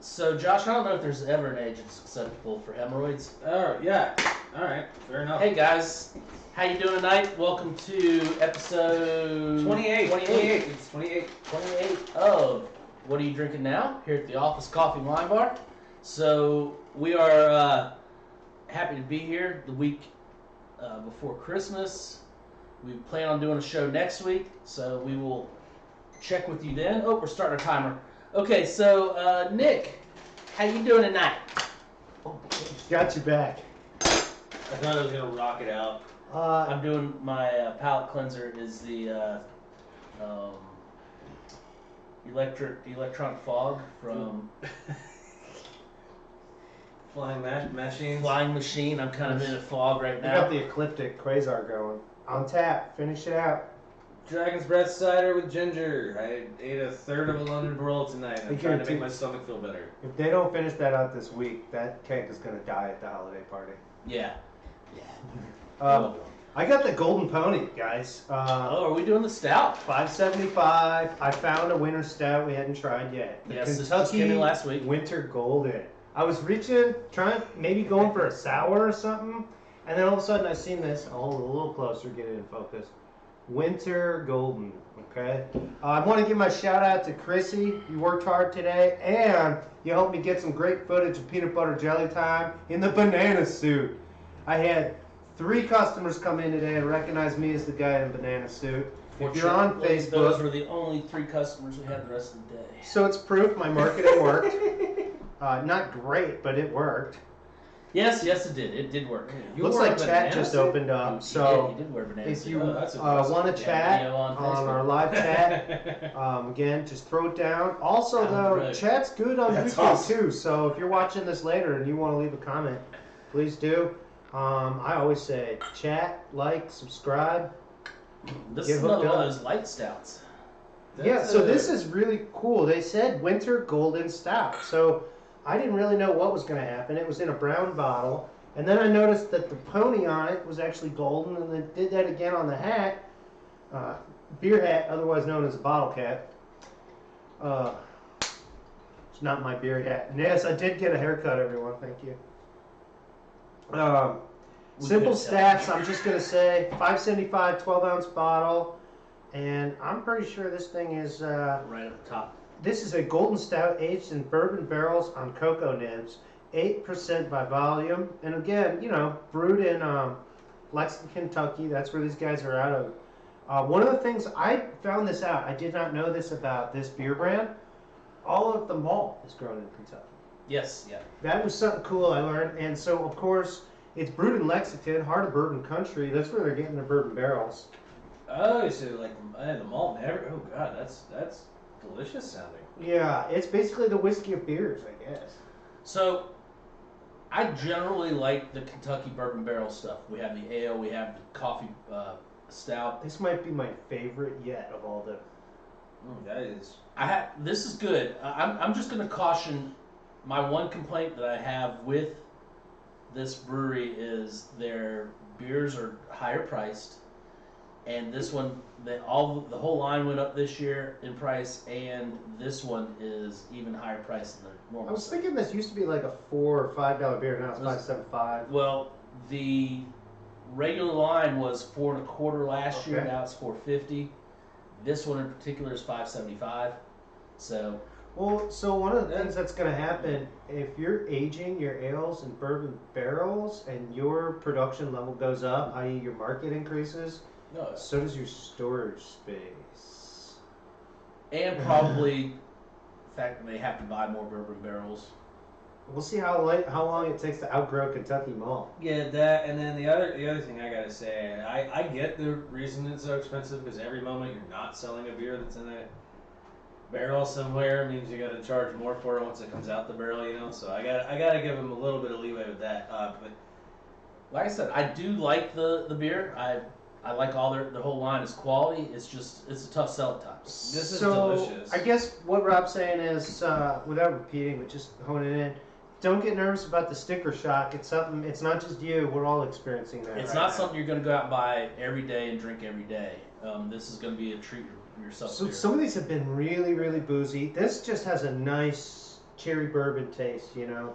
So, Josh, I don't know if there's ever an age that's acceptable for hemorrhoids. Oh, yeah. All right. Fair enough. Hey, guys. How you doing tonight? Welcome to episode 28. 28. It's 28. 28 of What Are You Drinking Now? Here at the Office Coffee Wine Bar. So, we are happy to be here the week before Christmas. We plan on doing a show next week, so we will check with you then. Oh, we're starting our timer. Okay, so Nick, how you doing tonight? Got you back. I thought I was going to rock it out. I'm doing my palate cleanser is the electronic fog from Flying machines. Flying Machine. I'm kind of in a fog right You now. got the ecliptic Quasar going. On tap. Finish it out. Dragon's Breath cider with ginger. I ate a third of a London Roll tonight. I'm trying to make my stomach feel better. If they don't finish that out this week, that keg is going to die at the holiday party. Yeah. I got the Golden Pony, guys. Are we doing the stout? $5.75. I found a winter stout we hadn't tried yet. The Yes, this just came in last week. Winter Golden. I was reaching, maybe going for a sour or something, and then all of a sudden I seen this. Oh, a little closer, get it in focus. Winter Golden, okay? I want to give my shout out to Chrissy. You worked hard today, and you helped me get some great footage of peanut butter jelly time in the banana suit. I had 3 customers come in today and recognize me as the guy in the banana suit. If you're on Fortunately, Facebook, those were the only 3 customers we had the rest of the day. so it's proof my marketing worked. Not great, but it worked. Yes, it did. It did work. You Looks wore like a chat banana just suit? opened up. He So did wear banana if suit. you Oh, that's impressive. want to Yeah, chat video on on Facebook. our live chat, again, just throw it down. Also, Down the though, road. chat's good on That's YouTube awesome. too. So if you're watching this later and you want to leave a comment, please do. I always say chat, like, subscribe. This Get is another hooked one up. of those light stouts. Yeah, so this is really cool. They said winter golden stout. So I didn't really know what was going to happen. It was in a brown bottle. And then I noticed that the pony on it was actually golden, and they did that again on the hat. Beer hat, otherwise known as a bottle cap. It's not my beer hat. And yes, I did get a haircut, everyone. Thank you. Simple couldn't tell. stats, I'm just going to say $5.75, 12-ounce bottle. And I'm pretty sure this thing is... Right up the top. This is a golden stout aged in bourbon barrels on cocoa nibs, 8% by volume. And again, brewed in Lexington, Kentucky. That's where these guys are out of. One of the things, I found this out, I did not know this about this beer brand. All of the malt is grown in Kentucky. Yes, yeah. That was something cool I learned. And so, of course, it's brewed in Lexington, heart of bourbon country. That's where they're getting their bourbon barrels. Oh, so like the malt never. Oh God, that's delicious sounding. Yeah, it's basically the whiskey of beers, I guess. So, I generally like the Kentucky bourbon barrel stuff. We have the ale, we have the coffee stout. This might be my favorite yet of all the... That is. This is good. I'm just going to caution. My one complaint that I have with this brewery is their beers are higher priced, and this one, the whole line went up this year in price, and this one is even higher priced than the normal. I was stuff. thinking this used to be like a $4 or $5 beer. Now it's Was- $5.75. Well, the regular line was $4.25 last year. Okay. Now it's $4.50. This one in particular is $5.75. So Well, so one of the things that's going to happen if you're aging your ales in bourbon barrels and your production level goes up, i.e., your market increases, No, so does your storage space. and probably the fact that they have to buy more bourbon barrels. We'll see how long it takes to outgrow Kentucky malt. yeah, that, and then the other thing I gotta say, I get the reason it's so expensive because every moment you're not selling a beer that's in a barrel somewhere means you gotta charge more for it once it comes out the barrel, So I gotta give them a little bit of leeway with that. But Like I said, I do like the beer. I like all the whole line is quality. It's a tough sell at times. This is so delicious. I guess what Rob's saying is, without repeating, but just honing in, don't get nervous about the sticker shock. It's something. It's not just you. We're all experiencing that. It's right not now. something you're going to go out and buy every day and drink every day. This is going to be a treat yourself. So beer. some of these have been really, really boozy. This just has a nice cherry bourbon taste, you know.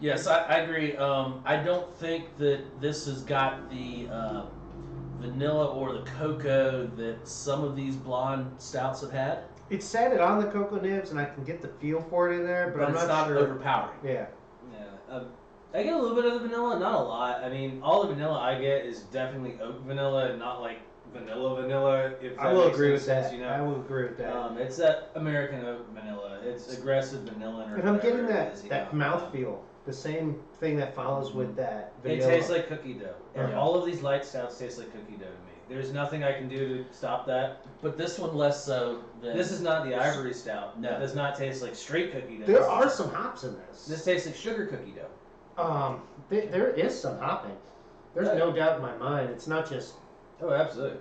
Yes, I agree. I don't think that this has got the vanilla or the cocoa that some of these blonde stouts have had, It said it on the cocoa nibs, and I can get the feel for it in there, but but I'm it's not sure. overpowering. Yeah. Yeah, I get a little bit of the vanilla, not a lot. I mean, all the vanilla I get is definitely oak vanilla, and not like vanilla. If I that will makes agree any with sense, that. you know. I will agree with that. It's that American oak vanilla. It's aggressive vanilla, And I'm getting whatever it that is, you that know. mouthfeel. The same thing that follows with that It vanilla. tastes like cookie dough. And Yeah. all of these light stouts taste like cookie dough to me. There's nothing I can do to stop that. But this one less so than This is not the ivory stout. No. It does not taste like straight cookie dough. There are some hops in this. This tastes like sugar cookie dough. There is some hopping. There's Yeah. no doubt in my mind. It's not just. Oh, absolutely.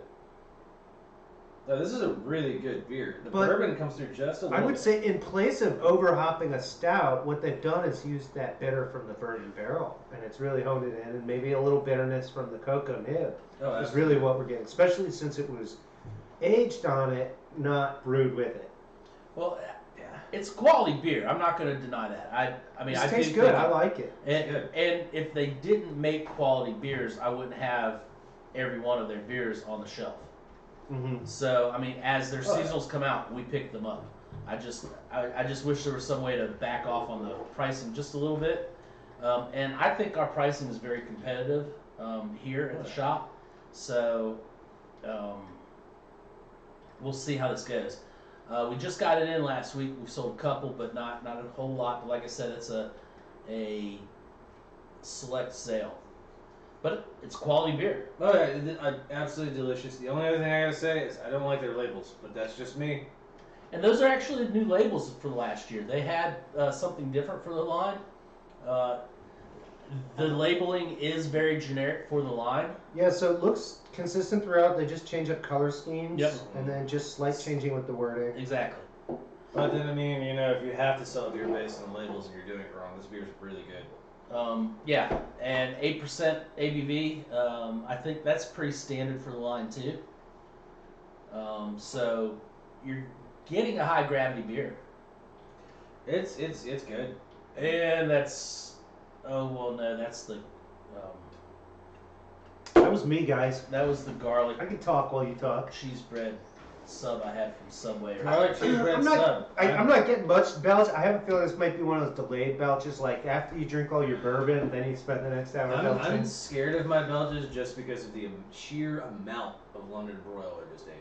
No, this is a really good beer. The But bourbon comes through just a little I would bit. say in place of over hopping a stout, what they've done is used that bitter from the bourbon barrel, and it's really honed it in, and maybe a little bitterness from the cocoa nib Oh, is absolutely. really what we're getting, especially since it was aged on it, not brewed with it. well, it's quality beer. I'm not going to deny that. I mean, It I tastes do good. think- I like it. And, good. and if they didn't make quality beers, I wouldn't have every one of their beers on the shelf. Mm-hmm. So, I mean, as their Oh, yeah. seasonals come out, we pick them up. I just wish there was some way to back off on the pricing just a little bit. And I think our pricing is very competitive here at the shop. So, we'll see how this goes. We just got it in last week. We sold a couple, but not a whole lot. But like I said, it's a select sale. But it's quality beer. Oh yeah, absolutely delicious. The only other thing I gotta say is I don't like their labels, but that's just me. And those are actually new labels for last year. They had something different for the line. The labeling is very generic for the line. Yeah, so it looks consistent throughout. They just change up color schemes, Yep. and then just slight changing with the wording. Exactly. But then I mean, you know, if you have to sell a beer based on labels and you're doing it wrong, this beer's really good. Yeah, and 8% ABV. I think that's pretty standard for the line too. So you're getting a high gravity beer, It's good. and that's that's the That was me, guys. that was the garlic I can talk while you talk. cheese bread sub I had from Subway. Garlic cheese bread I'm sub. not, I'm not getting much belch. I have a feeling this might be one of those delayed belches. Like after you drink all your bourbon, then you spend the next hour I'm belching. scared of my belches just because of the sheer amount of London broil I just ate.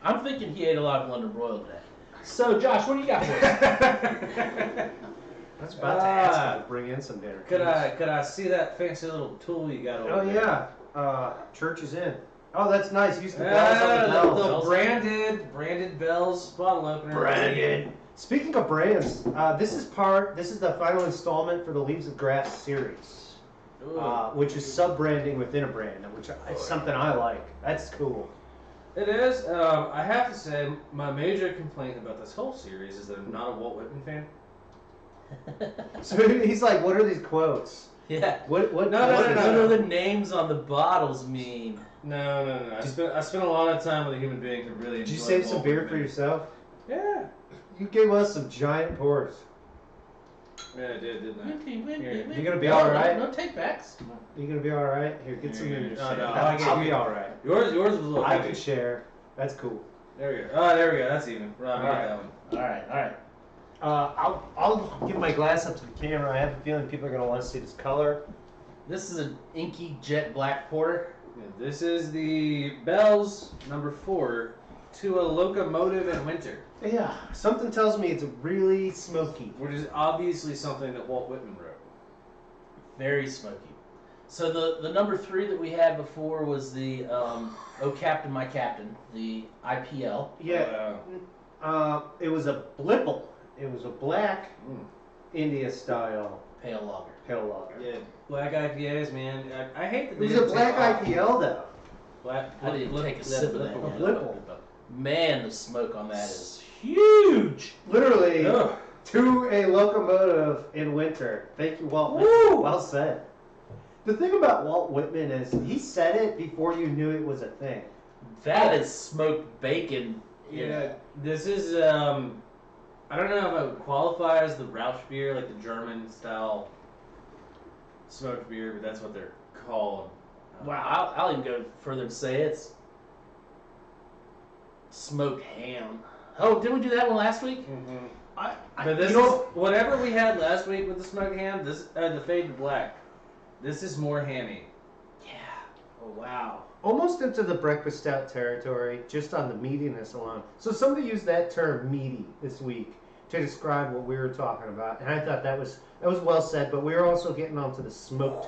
I'm thinking he ate a lot of London broil today. So Josh, what do you got for us? I was about to ask him to bring in some dinner. Could I see that fancy little tool you got over Oh there? yeah, church is in. Oh, that's nice. Use the bells on the bells. Little branded bells bottle opener. Branded. Speaking of brands, this is the final installment for the Leaves of Grass series, Ooh. which is sub-branding within a brand, which is something I like. That's cool. It is. I have to say, my major complaint about this whole series is that I'm not a Walt Whitman fan. So he's like, what are these quotes? Yeah. What No, What do the names on the bottles mean? No. I spent a lot of time with a human being who really Did you enjoyed save Walt some beer Whitman. for yourself? Yeah. You gave us some giant pours. Yeah, I did, didn't I? You gonna be all right? No take backs. You gonna be all right? Here, get some in your No, share. no, I'll be all right. Yours was a little I heavy. can share. That's cool. There we go. Oh, there we go. That's even. Rob, you All get right. that one. All right. I'll give my glass up to the camera. I have a feeling people are gonna want to see this color. This is an inky jet black porter. Yeah, this is the Bell's number 4 to a locomotive in winter, Yeah, something tells me it's really smoky. which is obviously something that Walt Whitman wrote. Very smoky. So the number 3 that we had before was the Oh Captain My Captain, the IPL. Yeah, it was a blipple. It was a black India style Pale lager. pale lager. Yeah, black IPAs, man. I hate that It they was a didn't black take IPL though. Black. I didn't take a sip of that. A yet. blipple. Man, the smoke on that is huge. Literally Ugh. to a locomotive in winter. Thank you, Walt Woo! Whitman. Well said. The thing about Walt Whitman is he said it before you knew it was a thing. That is smoked bacon. Yeah, this is I don't know if I would qualify as the Rauch beer, like the German style smoked beer, but that's what they're called. Wow, I'll even go further to say it's smoked ham. Oh, didn't we do that one last week? Mm-hmm. But this is whatever we had last week with the smoked ham. This the fade to black. This is more hammy. Yeah. Oh wow. Almost into the breakfast stout territory, just on the meatiness alone. So somebody used that term "meaty" this week to describe what we were talking about, and I thought that was well said. But we were also getting onto the smoked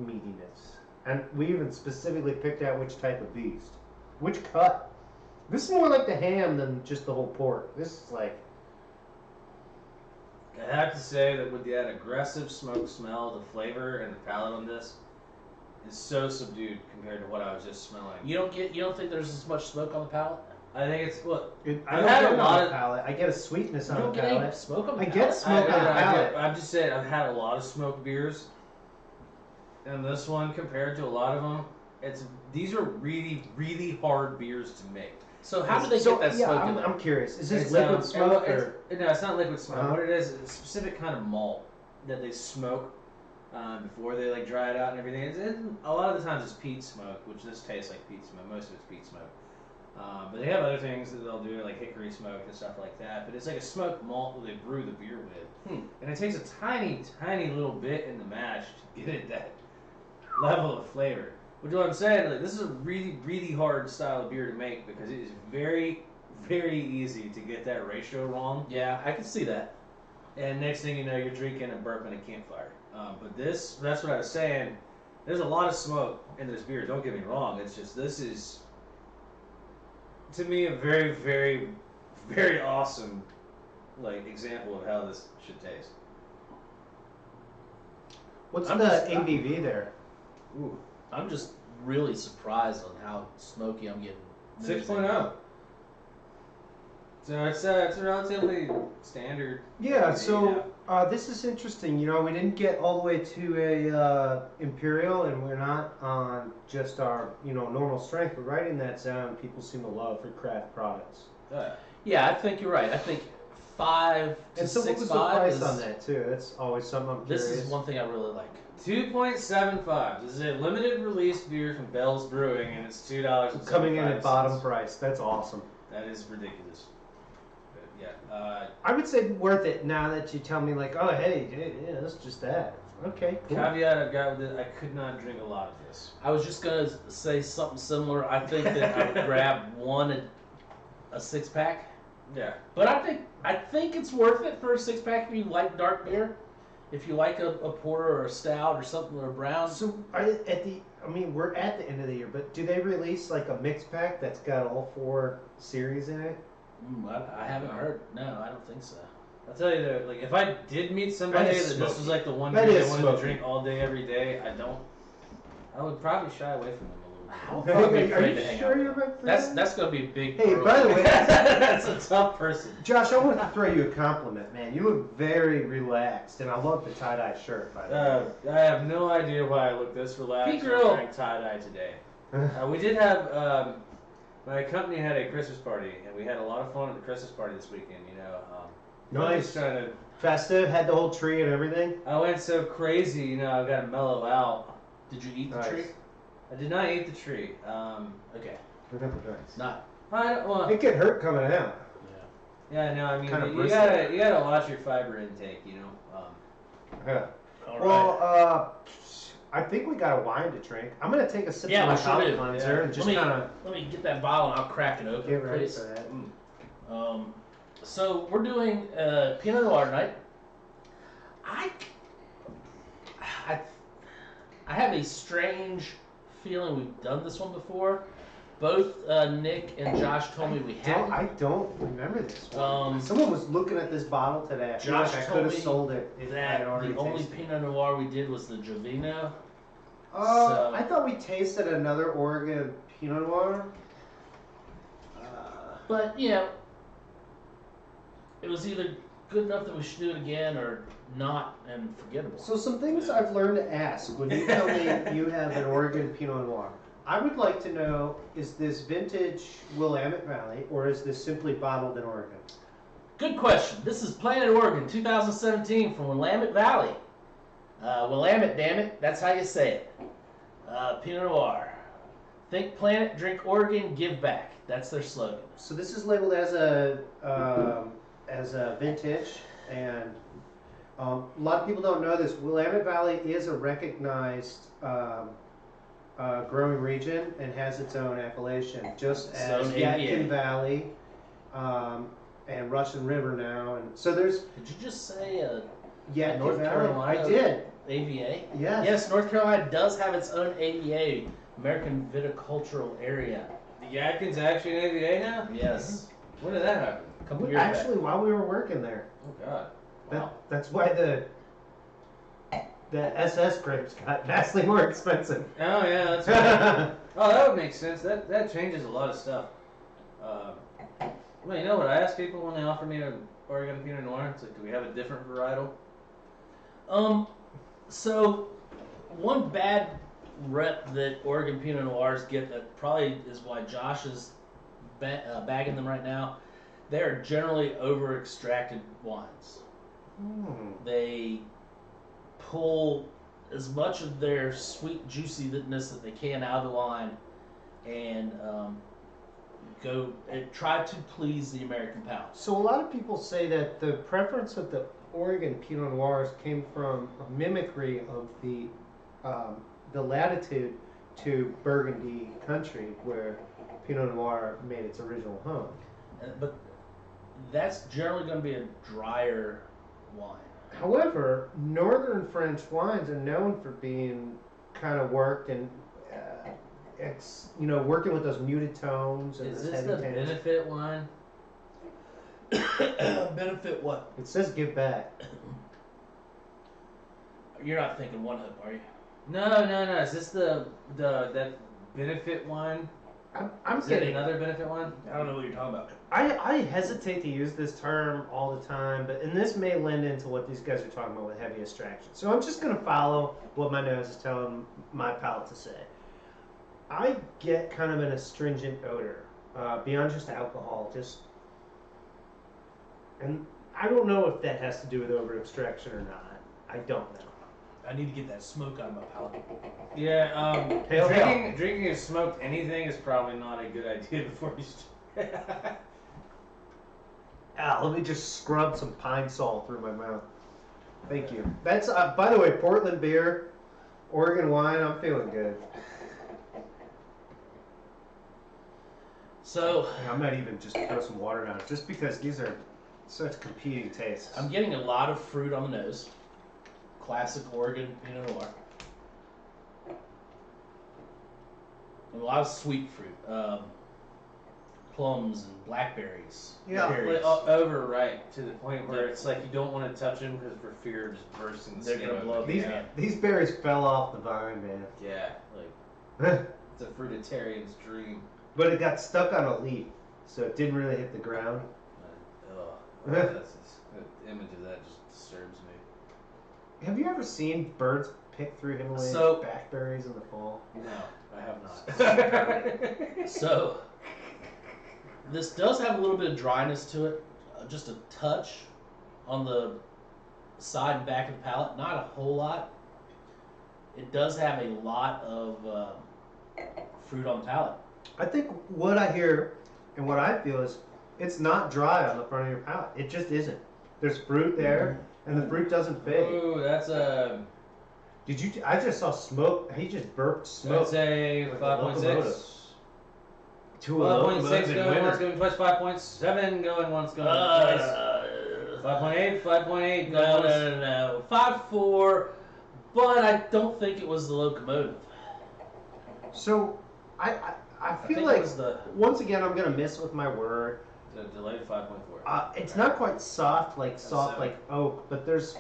meatiness, and we even specifically picked out which type of beast, which cut. This is more like the ham than just the whole pork. This is like. I have to say that with that aggressive smoke smell, the flavor and the palate on this is so subdued compared to what I was just smelling. You don't think there's as much smoke on the palate? I think it's look. I I've don't had get a it lot on the of- palate. I get a sweetness You on don't the get any palate. smoke on the I palate? get smoke on the palate. I'm just saying I've had a lot of smoked beers, and this one compared to a lot of them, these are really really hard beers to make. So how do they get that smoke in there? I'm curious. Is this It's, liquid smoke or? No, it's not liquid smoke. Uh-huh. What it is a specific kind of malt that they smoke before they like dry it out and everything. A lot of the times it's peat smoke, which this tastes like peat smoke. Most of it's peat smoke. But they have other things that they'll do, like hickory smoke and stuff like that. But it's like a smoked malt that they brew the beer with. And it takes a tiny, tiny little bit in the mash to get it that level of flavor. Which is what I'm saying, like, this is a really, really hard style of beer to make because it is very, very easy to get that ratio wrong. Yeah, I can see that. And next thing you know, you're drinking and burping a campfire. But that's what I was saying. There's a lot of smoke in this beer. Don't get me wrong. It's just this is, to me, a very, very, very awesome like example of how this should taste. What's I'm the just- ABV there? Ooh, I'm just really surprised on how smoky I'm getting. 6.0. So it's a relatively standard. Yeah, ABV so now. this is interesting. You know, we didn't get all the way to a imperial, and we're not on just our normal strength. We're right in that zone. People seem to love for craft products. Yeah, I think you're right. I think 5 to And so, what 6 was the 5 price is, on that too? That's always something I'm curious. This is one thing I really like. 2.75. This is a limited release beer from Bell's Brewing, and it's $2. Coming in at bottom price. That's awesome. That is ridiculous. But yeah. I would say worth it now that you tell me, like, oh, hey, yeah, that's just that. Okay, cool. Caveat I've got with it: I could not drink a lot of this. I was just gonna say something similar. I think that I would grab a 6-pack, Yeah. but I think it's worth it for a 6-pack if you like dark beer. If you like a porter or a stout or something or a brown. So, we're at the end of the year, but do they release like a mix pack that's got all 4 series in it? I haven't heard. No, I don't think so. I'll tell you though, like if I did meet somebody That that is this smoky. was like the one That beer is they wanted smoky. to drink all day, every day, I would probably shy away from them a little bit. I'll Hey, probably be are afraid you to hang sure out. you're right for That's that? that's gonna be a big. Hey, pro. by the way, That's a tough person. Josh, I want to throw you a compliment, man. You look very relaxed, and I love the tie-dye shirt, by the way. I have no idea why I look this relaxed. Pete I'm Grill. wearing tie-dye today. We did have my company had a Christmas party, and we had a lot of fun at the Christmas party this weekend. I'm just Nice. trying to. Festive, had the whole tree and everything. I went so crazy, I got to mellow out. Did you eat the Nice. tree? I did not eat the tree. Okay, Nice. not. I don't, well, It could hurt coming out. yeah, no, I mean, Kinda you bristle. gotta watch your fiber intake. Yeah. All right. Well, I think we got a wine to drink. I'm gonna take a sip Yeah, of my we sure palate do. cleanser Yeah. and just Let me- kind of Let me get that bottle and I'll crack it open, get ready please. for that. So we're doing Pinot Noir tonight. I have a strange feeling we've done this one before. Both Nick and Josh told me we hadn't. I don't remember this one. Someone was looking at this bottle today. I feel Josh like I told could have me sold it if I that had already the only tasted it. Pinot Noir we did was the Jovino. I thought we tasted another Oregon Pinot Noir. But it was either good enough that we should do it again or not and forgettable. So some things I've learned to ask when you tell me you have an Oregon Pinot Noir. I would like to know, is this vintage Willamette Valley or is this simply bottled in Oregon? Good question. This is Planet Oregon 2017 from Willamette Valley. Willamette, damn it. That's how you say it. Pinot Noir. Think Planet, drink Oregon, give back. That's their slogan. So this is labeled as a vintage, and a lot of people don't know this. Willamette Valley is a recognized growing region and has its own appellation, just Its as own Yadkin AVA. Valley and Russian River now. And so there's Did you just say Yadkin North Valley. Carolina? I did. AVA? Yes. Yes, North Carolina does have its own AVA, American Viticultural Area. The Yadkin's actually an AVA now? Yes. When did that happen? A couple years back. Actually, while we were working there, Oh, God. Wow. that's why the SS grapes got vastly more expensive. Oh, yeah, that's right. Oh, that would make sense. That changes a lot of stuff. Well, you know what I ask people when they offer me an Oregon Pinot Noir? It's like, do we have a different varietal? So one bad rep that Oregon Pinot Noirs get that probably is why Josh is bagging them right now. They are generally over extracted wines. They pull as much of their sweet juiciness that they can out of the wine and go and try to please the American palate. So a lot of people say that the preference of the Oregon Pinot Noirs came from a mimicry of the latitude to Burgundy country, where Pinot Noir made its original home. But that's generally going to be a drier wine. However, northern French wines are known for being kind of worked and working with those muted tones and Is those this heavy the tannins. benefit wine? Benefit what? It says give back. You're not thinking One Hope, are you? No. Is this that benefit wine? I'm Is it kidding. another benefit wine? I don't know what you're talking about. I hesitate to use this term all the time, and this may lend into what these guys are talking about with heavy extraction. So I'm just going to follow what my nose is telling my palate to say. I get kind of an astringent odor, beyond just alcohol, and I don't know if that has to do with over extraction or not. I don't know. I need to get that smoke out of my palate. Yeah, Hail, drinking and smoked anything is probably not a good idea before you start. Let me just scrub some pine salt through my mouth. Thank you. That's, by the way, Portland beer, Oregon wine. I'm feeling good. So I might even just throw some water down it, just because these are such competing tastes. I'm getting a lot of fruit on the nose. Classic Oregon Pinot Noir. And a lot of sweet fruit. Plums and blackberries. Yeah, berries. Overripe to the point where it's like you don't want to touch them because for fear of just bursting the They're skin gonna open. blow up These, your hand. these berries fell off the vine, man. Yeah, like it's a fruitarian's dream. But it got stuck on a leaf, so it didn't really hit the ground. The image of that just disturbs me. Have you ever seen birds pick through Himalayan So- blackberries in the fall? No, I have not. So this does have a little bit of dryness to it, just a touch on the side and back of the palate, not a whole lot. It does have a lot of fruit on the palate. I think what I hear and what I feel is it's not dry on the front of your palate. It just isn't. There's fruit there, and the fruit doesn't fade. Ooh, that's a Did you? I just saw smoke. He just burped smoke. that's a Like a 5.6. locomotive. To a locomotive 5.6 in going once, winter. going twice. 5.7 going once, going twice. 5.8, 5.8 going No, once. no. 5.4, but I don't think it was the locomotive. So I I feel think like it was the. once again I'm gonna miss with my word. The delayed 5.4. It's not quite soft seven. like oak, but there's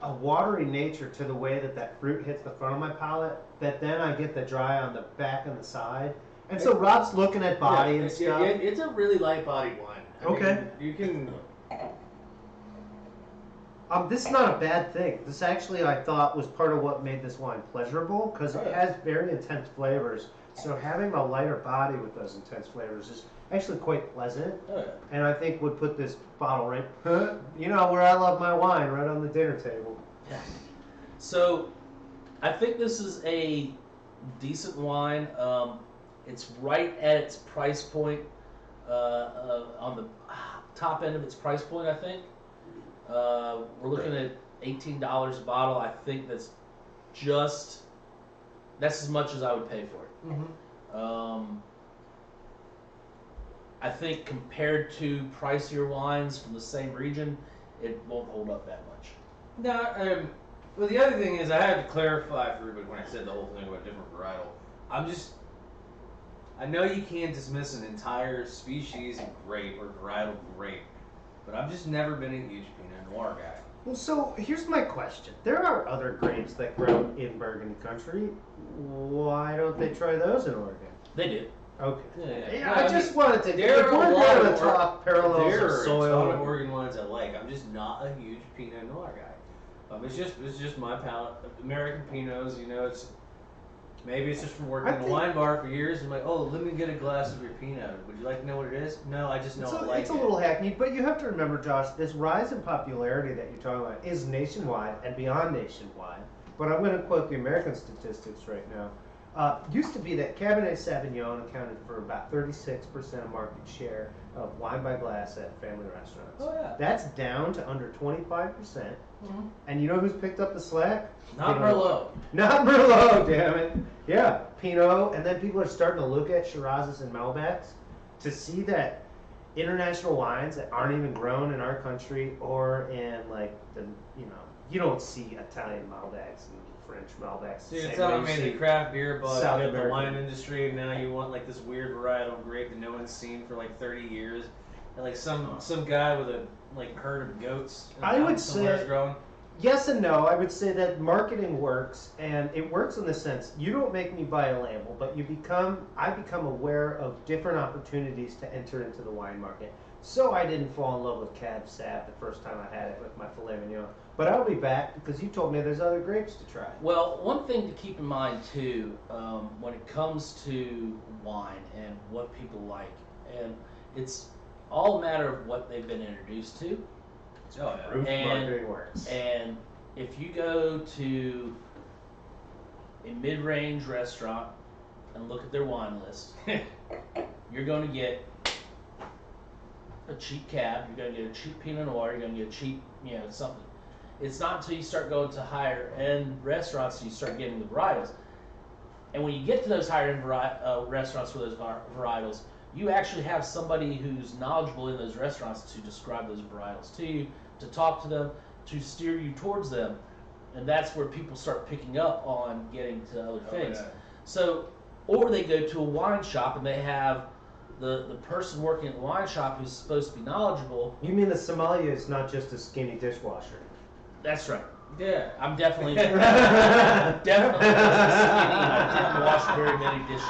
a watery nature to the way that fruit hits the front of my palate. That then I get the dry on the back and the side. And so Rob's looking at body and stuff. It's a really light bodied wine. Okay. You can. This is not a bad thing. This actually, I thought, was part of what made this wine pleasurable because it has very intense flavors. So having a lighter body with those intense flavors actually quite pleasant, Oh, yeah. and I think would put this bottle right, where I love my wine, right on the dinner table. Yeah. So, I think this is a decent wine. It's right at its price point, on the top end of its price point, I think. We're looking at $18 a bottle. I think that's as much as I would pay for it. Mm-hmm. I think compared to pricier wines from the same region, it won't hold up that much. No, well, the other thing is I had to clarify for everybody when I said the whole thing about different varietal. I know you can't dismiss an entire species of grape or varietal grape, but I've just never been a huge Pinot Noir guy. Well, so here's my question. There are other grapes that grow in Burgundy country. Why don't they try those in Oregon? They do. Okay. Yeah. Yeah, I just wanted to. There If are we're a lot going of to talk parallels There of are a ton soil. of Oregon wines I like. I'm just not a huge Pinot Noir guy. It's just my palate. American Pinots, maybe it's just from working in a wine bar for years. I'm like, oh, let me get a glass of your Pinot. Would you like to know what it is? No, I just know I like It's it. a little hackneyed, but you have to remember, Josh, this rise in popularity that you're talking about is nationwide and beyond nationwide. But I'm going to quote the American statistics right now. Used to be that Cabernet Sauvignon accounted for about 36% of market share of wine by glass at family restaurants. Oh yeah. That's down to under 25%. Mm-hmm. And you know who's picked up the slack? Not Pinot Noir. Merlot. Not Merlot, damn it. Yeah, Pinot. And then people are starting to look at Shirazes and Malbecs to see that international wines that aren't even grown in our country or in you don't see Italian Malbecs and French Malbecs. So you're same telling way me you the see craft beer bug South got the American. wine industry, and now you want like this weird varietal grape that no one's seen for like 30 years, and like some guy with a herd of goats. I would somewhere's say- growing. Yes and no. I would say that marketing works, and it works in the sense you don't make me buy a label, but I become aware of different opportunities to enter into the wine market. So I didn't fall in love with Cab Sav the first time I had it with my filet mignon. But I'll be back because you told me there's other grapes to try. Well, one thing to keep in mind too, when it comes to wine and what people like, and it's all a matter of what they've been introduced to. Oh yeah. Proof And- marketing works. And if you go to a mid-range restaurant and look at their wine list, you're going to get a cheap Cab, you're going to get a cheap Pinot Noir, you're going to get a cheap, something. It's not until you start going to higher-end restaurants you start getting the varietals. And when you get to those higher-end restaurants for those varietals, you actually have somebody who's knowledgeable in those restaurants to describe those varietals to you, to talk to them, to steer you towards them. And that's where people start picking up on getting to other things. Oh, yeah. So, or they go to a wine shop and they have the person working at the wine shop who's supposed to be knowledgeable. You mean the sommelier is not just a skinny dishwasher? That's right. Yeah. I'm definitely definitely skinny. I didn't wash very many dishes.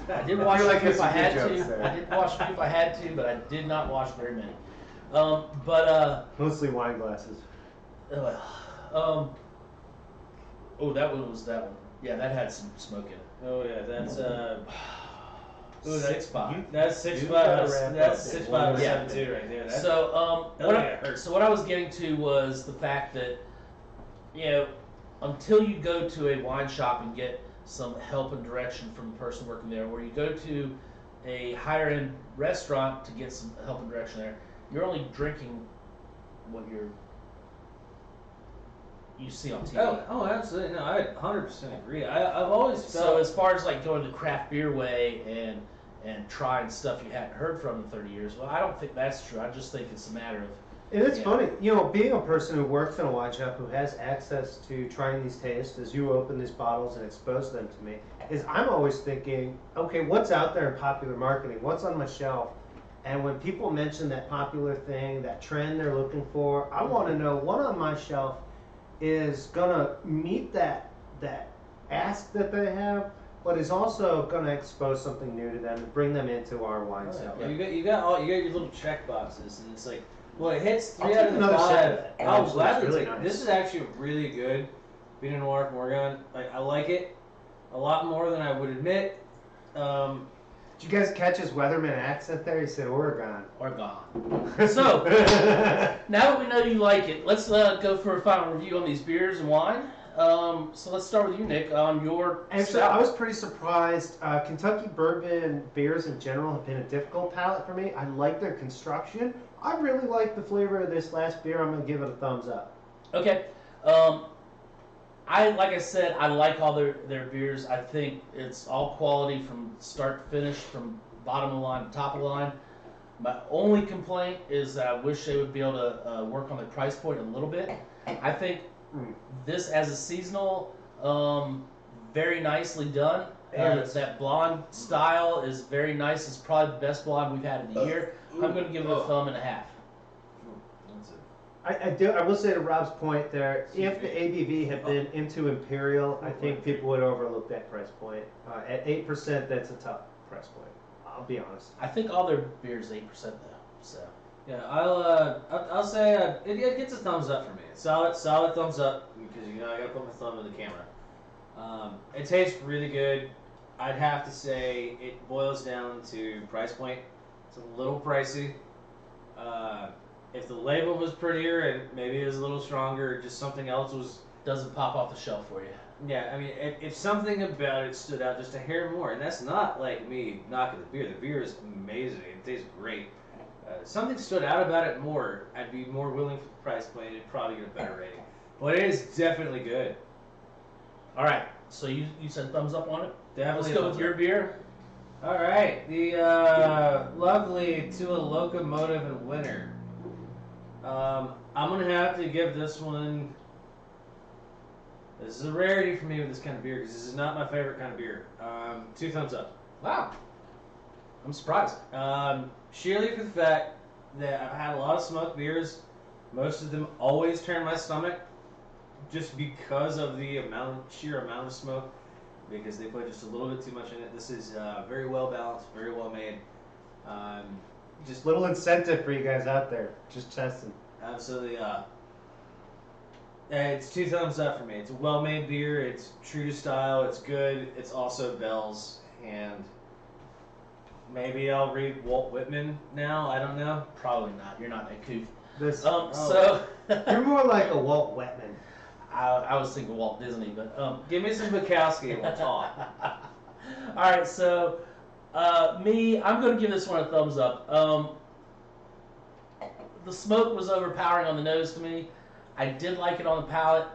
I did wash a few if I had to. I did wash a few if I had to, but I did not wash very many. Mostly wine glasses. Oh, that one was that one. Yeah, that had some smoke in it. Oh yeah. That's Ooh, 6.5. That's You 6.5. gotta wrap That's up. 6.5 Yeah. 7.2 right there. That's, So, that hurt. so what I was getting to was the fact that, until you go to a wine shop and get some help and direction from the person working there, or you go to a higher end restaurant to get some help and direction there, you're only drinking what you see on TV. Oh, absolutely. No, I 100% agree. I've always felt. So as far as like going the craft beer way and trying stuff you hadn't heard from in 30 years, well, I don't think that's true. I just think it's a matter of And it's Yeah. funny, being a person who works in a wine shop who has access to trying these tastes as you open these bottles and expose them to me, is I'm always thinking, okay, what's out there in popular marketing? What's on my shelf? And when people mention that popular thing, that trend they're looking for, I want to know what on my shelf is gonna meet that ask that they have, but is also gonna expose something new to them and bring them into our wine Oh, cellar. yeah. You got your little check boxes, and it's like, well, it hits I'll 3 take out of the another 5. shot of that. I'll Actually, gladly it's really take. nice. This is actually a really good Pinot Noir from Oregon. I like it a lot more than I would admit. Did you guys catch his Weatherman accent there? He said Oregon. Oregon. So, now that we know you like it, let's go for a final review on these beers and wine. So let's start with you, Nick, on your Actually, stout. I was pretty surprised. Kentucky bourbon beers in general have been a difficult palate for me. I like their construction. I really like the flavor of this last beer. I'm going to give it a thumbs up. Okay. Like I said, I like all their beers. I think it's all quality from start to finish, from bottom of the line to top of the line. My only complaint is that I wish they would be able to work on the price point a little bit. I think this as a seasonal, very nicely done. That blonde style is very nice. It's probably the best blonde we've had in the year. I'm going to give it a thumb and a half. I will say to Rob's point there, if the ABV had been into Imperial, I think people would overlook that price point. At 8%, that's a tough price point. I'll be honest. I think all their beers 8% though. So Yeah, I'll say it gets a thumbs up for me. Solid thumbs up because I gotta put my thumb in the camera. It tastes really good. I'd have to say it boils down to price point. It's a little pricey. If the label was prettier and maybe it was a little stronger, or just something else was. doesn't pop off the shelf for you. Yeah, I mean, if something about it stood out just a hair more, and that's not like me knocking the beer. The beer is amazing. It tastes great. Something stood out about it more, I'd be more willing for the price point and probably get a better rating. But it is definitely good. All right. So you said thumbs up on it. Definitely. Let's go with your beer. All right, the lovely To a Locomotive in Winter. I'm gonna have to give this one. This is a rarity for me with this kind of beer because this is not my favorite kind of beer. 2 thumbs up. Wow. I'm surprised. Sheerly for the fact that I've had a lot of smoked beers. Most of them always turn my stomach just because of the sheer amount of smoke, because they put just a little bit too much in it. This is very well balanced, very well made. Just Little incentive for you guys out there. Just testing. absolutely. It's 2 thumbs up for me. It's a well-made beer. It's true to style. It's good. It's also Bell's, and maybe I'll read Walt Whitman now. I don't know. Probably not. You're not that coof. This, So you're more like a Walt Whitman. I was thinking Walt Disney, but Give me some Bukowski and we'll talk. all right. So I'm going to give this one a thumbs up. The smoke was overpowering on the nose to me. I did like it on the palate.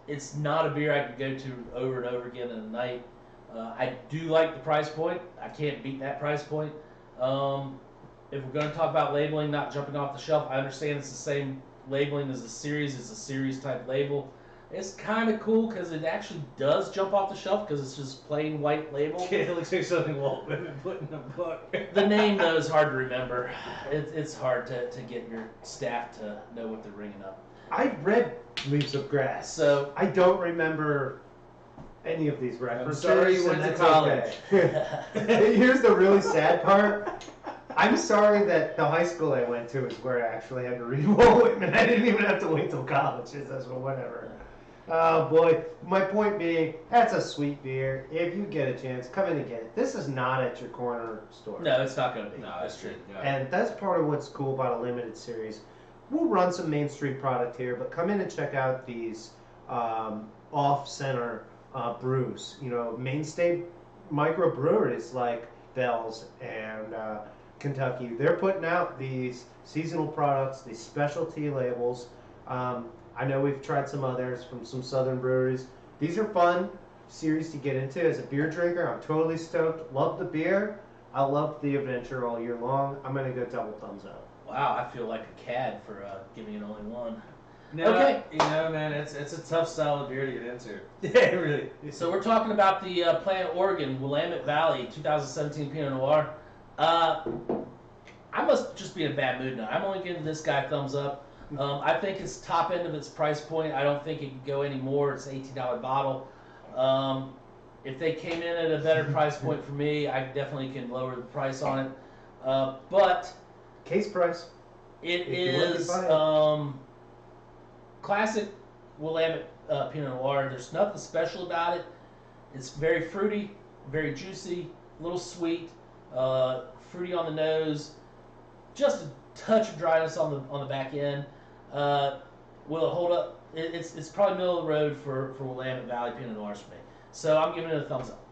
It's not a beer I could go to over and over again in a night. I do like the price point. I can't beat that price point. If we're going to talk about labeling, not jumping off the shelf, I understand it's the same labeling as the series. It's a series type label. It's kind of cool because it actually does jump off the shelf because it's just plain white label. It looks like something Walt Whitman put in a book. The name, though, is hard to remember. It's hard to get your staff to know what they're ringing up. I read Leaves of Grass. So I don't remember any of these references. sorry you went and to that's college. okay. Here's the really sad part. I'm sorry that the high school I went to is where I actually had to read Walt Whitman. I didn't even have to wait till college. That's whatever. Oh boy. My point being, that's a sweet beer. If you get a chance, come in and get it. This is not at your corner store. no, it's not going to be. No, that's true. No. And that's part of what's cool about a limited series. We'll run some mainstream product here, but come in and check out these off-center brews. Mainstay microbreweries like Bell's and Kentucky. They're putting out these seasonal products, these specialty labels. I know we've tried some others from some southern breweries. These are fun series to get into. As a beer drinker, I'm totally stoked. Love the beer. I love the adventure all year long. I'm going to go double thumbs up. Wow, I feel like a cad for giving it only one. No, Okay. Man, it's a tough style of beer to get into. Yeah, really. So we're talking about the Plant Oregon Willamette Valley 2017 Pinot Noir. I must just be in a bad mood now. I'm only giving this guy a thumbs up. I think it's top end of its price point. I don't think it could go any more. It's an $18 bottle. If they came in at a better price point for me, I definitely can lower the price on it. But Case price. it If you want to is buy it. classic Willamette Pinot Noir. There's nothing special about it. It's very fruity, very juicy, little sweet, fruity on the nose, just a touch of dryness on the back end. Will it hold up? It's probably middle of the road for Willamette Valley Pinot Noirs for me. So I'm giving it a thumbs up.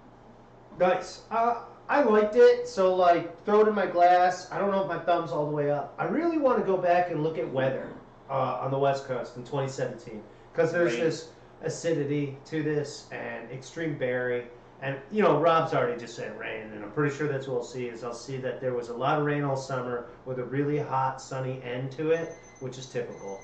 Nice. I liked it, so like throw it in my glass. I don't know if my thumb's all the way up. I really want to go back and look at weather on the West Coast in 2017 because there's Rain. this acidity to this and extreme berry. And you know, Rob's already just said rain, and I'm pretty sure that's what I'll see. Is I'll see that there was a lot of rain all summer with a really hot, sunny end to it, which is typical.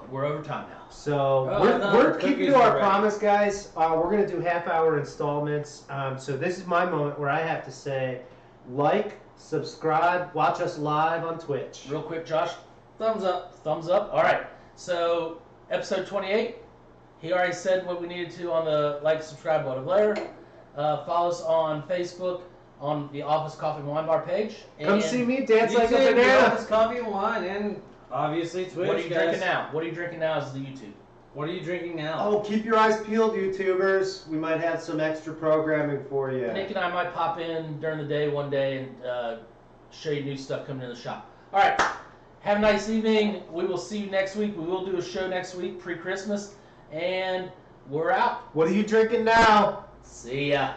We're over time now. So Oh, we're no, the keeping cookies to our are ready. promise, guys. We're gonna do half-hour installments. So this is my moment where I have to say, like, subscribe, watch us live on Twitch. Real quick, Josh, Thumbs up. thumbs up. All right. So episode 28. He already said what we needed to on the like, subscribe, whatever. Follow us on Facebook on the Office Coffee and Wine Bar page. Come And see me dance YouTube, like a banana. Office Coffee and Wine, and obviously Twitch. What are you guys. drinking now? What are you drinking now is the YouTube. What are you drinking now? Oh, keep your eyes peeled, YouTubers. We might have some extra programming for you. Nick and I might pop in during the day one day and show you new stuff coming in the shop. All right. Have a nice evening. We will see you next week. We will do a show next week, pre-Christmas. And we're out. What are you drinking now? See ya.